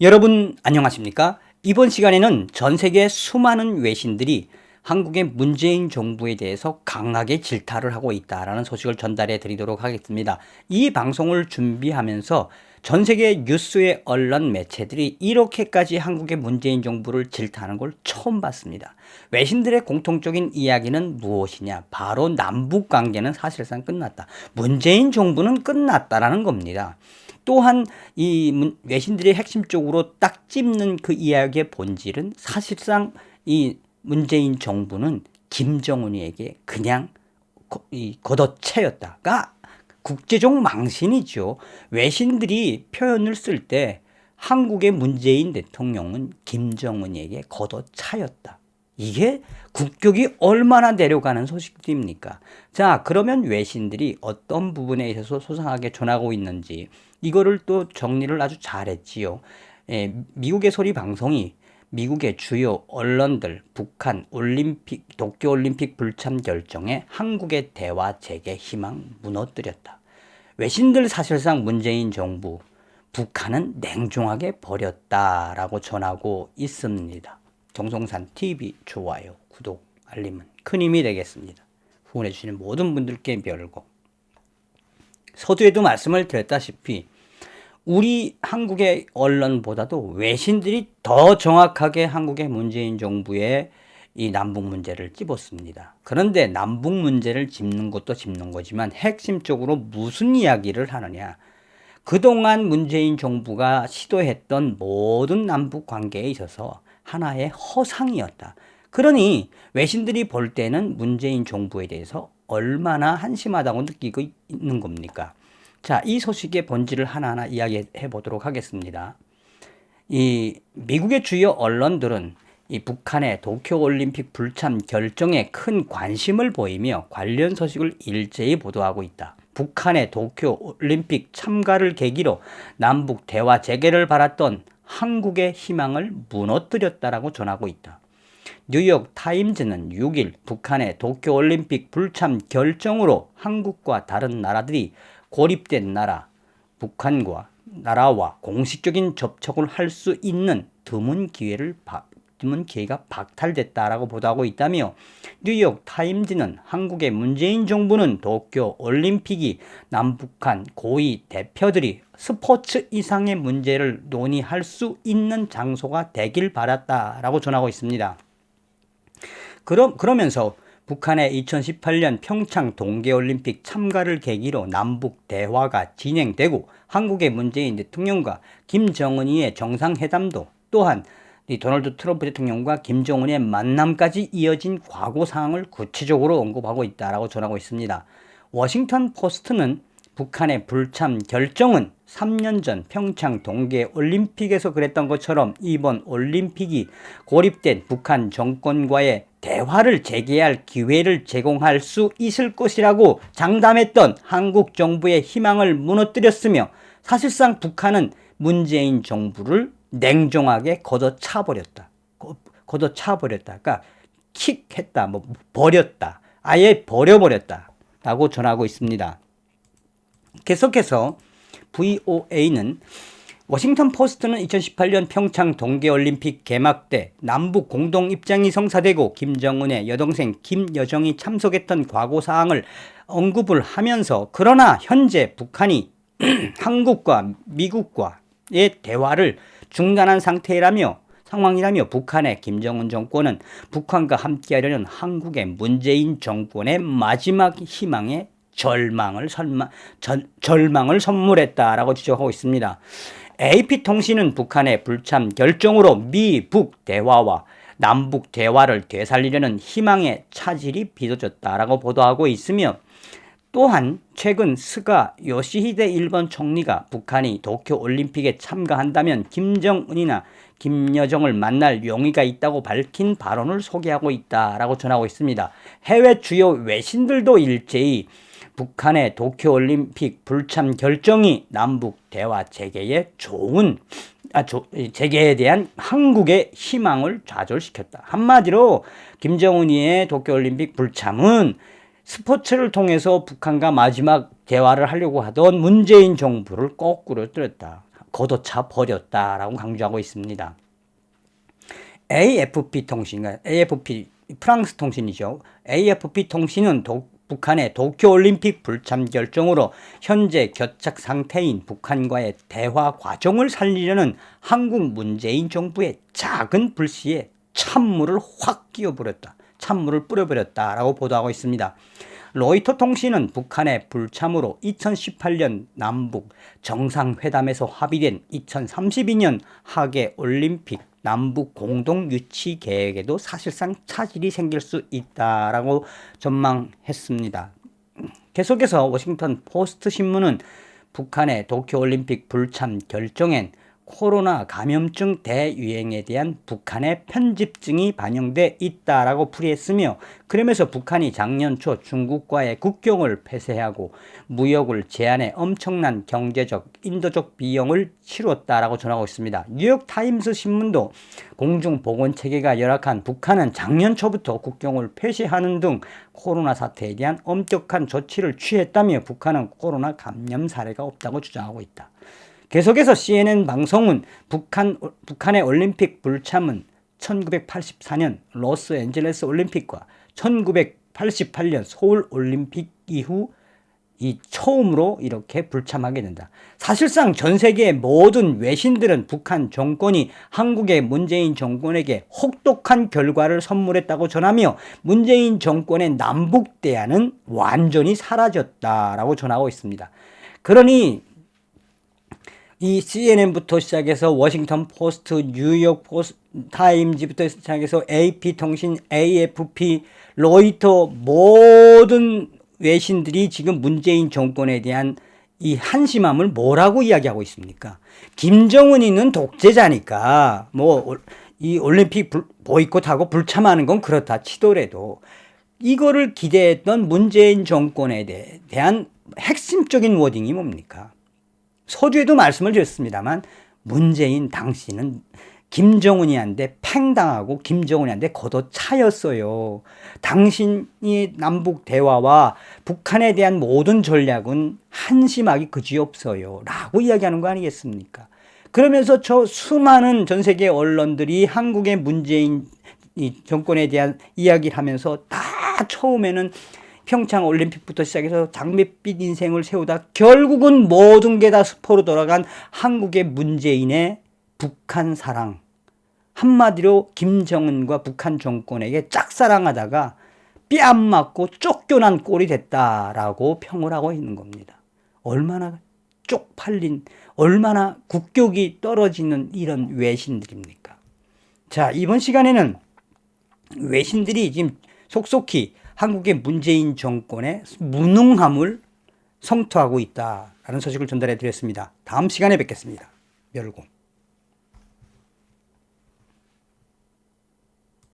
여러분 안녕하십니까? 이번 시간에는 전 세계 수많은 외신들이 한국의 문재인 정부에 대해서 강하게 질타를 하고 있다라는 소식을 전달해 드리도록 하겠습니다. 이 방송을 준비하면서 전 세계 뉴스의 언론 매체들이 이렇게까지 한국의 문재인 정부를 질타하는 걸 처음 봤습니다. 외신들의 공통적인 이야기는 무엇이냐? 바로 남북 관계는 사실상 끝났다. 문재인 정부는 끝났다라는 겁니다. 또한 이 외신들이 핵심적으로 딱 찝는 그 이야기의 본질은 사실상 이 문재인 정부는 김정은이에게 그냥 걷어채였다가 국제적 망신이죠. 외신들이 표현을 쓸 때 한국의 문재인 대통령은 김정은에게 걷어차였다. 이게 국격이 얼마나 내려가는 소식입니까? 자, 그러면 외신들이 어떤 부분에 있어서 소상하게 전하고 있는지 이거를 또 정리를 아주 잘했지요. 미국의 소리 방송이 미국의 주요 언론들 북한 올림픽 도쿄올림픽 불참 결정에 한국의 대화 재개 희망 무너뜨렸다. 외신들 사실상 문재인 정부 북한은 냉정하게 버렸다라고 전하고 있습니다. 정성산 TV 좋아요, 구독, 알림은 큰 힘이 되겠습니다. 후원해 주시는 모든 분들께 별거. 서두에도 말씀을 드렸다시피 우리 한국의 언론보다도 외신들이 더 정확하게 한국의 문재인 정부의 이 남북 문제를 찝었습니다. 그런데 남북 문제를 짚는 것도 짚는 거지만 핵심적으로 무슨 이야기를 하느냐. 그동안 문재인 정부가 시도했던 모든 남북 관계에 있어서 하나의 허상이었다. 그러니 외신들이 볼 때는 문재인 정부에 대해서 얼마나 한심하다고 느끼고 있는 겁니까? 자, 이 소식의 본질을 하나하나 이야기해 보도록 하겠습니다. 이 미국의 주요 언론들은 이 북한의 도쿄올림픽 불참 결정에 큰 관심을 보이며 관련 소식을 일제히 보도하고 있다. 북한의 도쿄올림픽 참가를 계기로 남북 대화 재개를 바랐던 한국의 희망을 무너뜨렸다라고 전하고 있다. 뉴욕 타임즈는 6일 북한의 도쿄올림픽 불참 결정으로 한국과 다른 나라들이 고립된 나라 북한과 나라와 공식적인 접촉을 할 수 있는 드문 기회가 박탈됐다라고 보도하고 있다며 뉴욕 타임즈는 한국의 문재인 정부는 도쿄 올림픽이 남북한 고위 대표들이 스포츠 이상의 문제를 논의할 수 있는 장소가 되길 바랐다라고 전하고 있습니다. 그러면서 북한의 2018년 평창 동계올림픽 참가를 계기로 남북 대화가 진행되고 한국의 문재인 대통령과 김정은이의 정상회담도 또한 도널드 트럼프 대통령과 김정은의 만남까지 이어진 과거 상황을 구체적으로 언급하고 있다라고 전하고 있습니다. 워싱턴 포스트는 북한의 불참 결정은 3년 전 평창 동계올림픽에서 그랬던 것처럼 이번 올림픽이 고립된 북한 정권과의 대화를 재개할 기회를 제공할 수 있을 것이라고 장담했던 한국 정부의 희망을 무너뜨렸으며 사실상 북한은 문재인 정부를 냉정하게 걷어차버렸다. 그러니까 킥했다, 버렸다, 아예 버려버렸다 라고 전하고 있습니다. 계속해서 VOA는 워싱턴 포스트는 2018년 평창 동계올림픽 개막 때 남북 공동 입장이 성사되고 김정은의 여동생 김여정이 참석했던 과거 사항을 언급을 하면서 그러나 현재 북한이 한국과 미국과의 대화를 중단한 상황이라며 북한의 김정은 정권은 북한과 함께하려는 한국의 문재인 정권의 마지막 희망에 절망을 선물했다라고 지적하고 있습니다. AP통신은 북한의 불참 결정으로 미북 대화와 남북 대화를 되살리려는 희망의 차질이 빚어졌다라고 보도하고 있으며 또한 최근 스가 요시히데 일본 총리가 북한이 도쿄올림픽에 참가한다면 김정은이나 김여정을 만날 용의가 있다고 밝힌 발언을 소개하고 있다라고 전하고 있습니다. 해외 주요 외신들도 일제히 북한의 도쿄올림픽 불참 결정이 남북 대화 재개에 재개에 대한 한국의 희망을 좌절시켰다. 한마디로 김정은이의 도쿄올림픽 불참은 스포츠를 통해서 북한과 마지막 대화를 하려고 하던 문재인 정부를 거꾸로 때렸다. 걷어차 버렸다라고 강조하고 있습니다. AFP 통신, AFP 프랑스 통신이죠. AFP 통신은 북한의 도쿄올림픽 불참 결정으로 현재 교착 상태인 북한과의 대화 과정을 살리려는 한국 문재인 정부의 작은 불씨에 찬물을 확 끼워버렸다. 찬물을 뿌려버렸다라고 보도하고 있습니다. 로이터 통신은 북한의 불참으로 2018년 남북 정상회담에서 합의된 2032년 하계 올림픽 남북 공동 유치 계획에도 사실상 차질이 생길 수 있다라고 전망했습니다. 계속해서 워싱턴 포스트 신문은 북한의 도쿄올림픽 불참 결정엔 코로나 감염증 대유행에 대한 북한의 편집증이 반영돼 있다라고 풀이했으며, 그러면서 북한이 작년 초 중국과의 국경을 폐쇄하고 무역을 제한해 엄청난 경제적, 인도적 비용을 치렀다라고 전하고 있습니다. 뉴욕타임스 신문도 공중보건체계가 열악한 북한은 작년 초부터 국경을 폐쇄하는 등 코로나 사태에 대한 엄격한 조치를 취했다며 북한은 코로나 감염 사례가 없다고 주장하고 있다. 계속해서 CNN 방송은 북한의 올림픽 불참은 1984년 로스앤젤레스 올림픽과 1988년 서울 올림픽 이후 이 처음으로 이렇게 불참하게 된다. 사실상 전 세계의 모든 외신들은 북한 정권이 한국의 문재인 정권에게 혹독한 결과를 선물했다고 전하며 문재인 정권의 남북 대화는 완전히 사라졌다라고 전하고 있습니다. 그러니 이 CNN부터 시작해서 워싱턴 포스트, 뉴욕 포스트 타임즈부터 시작해서 AP 통신, AFP, 로이터 모든 외신들이 지금 문재인 정권에 대한 이 한심함을 뭐라고 이야기하고 있습니까? 김정은이는 독재자니까 뭐 이 올림픽 보이콧하고 불참하는 건 그렇다 치더라도 이거를 기대했던 문재인 정권에 대한 핵심적인 워딩이 뭡니까? 서두에도 말씀을 드렸습니다만 문재인 당신은 김정은이한테 팽당하고 김정은이한테 걷어차였어요. 당신이 남북 대화와 북한에 대한 모든 전략은 한심하기 그지없어요 라고 이야기하는 거 아니겠습니까? 그러면서 저 수많은 전 세계 언론들이 한국의 문재인 정권에 대한 이야기를 하면서 다 처음에는 평창 올림픽부터 시작해서 장밋빛 인생을 세우다 결국은 모든 게 다 수포로 돌아간 한국의 문재인의 북한 사랑, 한마디로 김정은과 북한 정권에게 짝사랑하다가 뺨 맞고 쫓겨난 꼴이 됐다라고 평을 하고 있는 겁니다. 얼마나 쪽팔린, 얼마나 국격이 떨어지는 이런 외신들입니까? 자, 이번 시간에는 외신들이 지금 속속히 한국의 문재인 정권의 무능함을 성토하고 있다라는 소식을 전달해 드렸습니다. 다음 시간에 뵙겠습니다. 멸공.